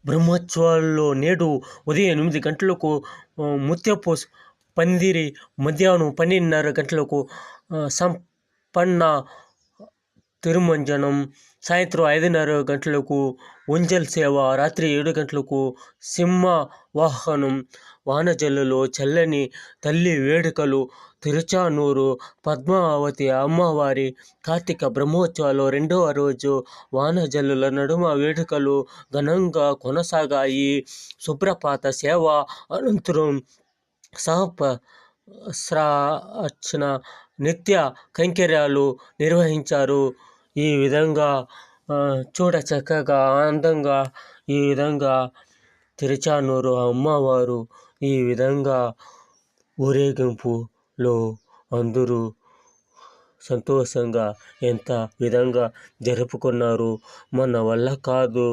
బ్రహ్మోత్సవాల్లో నేడు ఉదయం 8 గంటలకు ముత్యపు పందిరి, మధ్యాహ్నం 12:30 గంటలకు సంపన్న తిరుమంజనం, సాయంత్రం 5:30 గంటలకు ఉంజల్ సేవ, రాత్రి 7 గంటలకు సింహవాహనం, వానజల్లులో చల్లని తల్లి వేడుకలు, తిరుచానూరు పద్మావతి అమ్మవారి కార్తీక బ్రహ్మోత్సవాలు రెండవ రోజు వానజల్లుల నడుమ వేడుకలు ఘనంగా కొనసాగాయి. సుప్రభాత సేవ అనంతరం సహస్రార్చన, నిత్య కైంకర్యాలు నిర్వహించారు. ఈ విధంగా చూడ చక్కగా ఆనందంగా ఈ విధంగా తిరుచానూరు అమ్మవారు ఈ విధంగా ఊరేగింపులో అందరూ సంతోషంగా ఎంత విధంగా జరుపుకున్నారు. మన వల్ల కాదు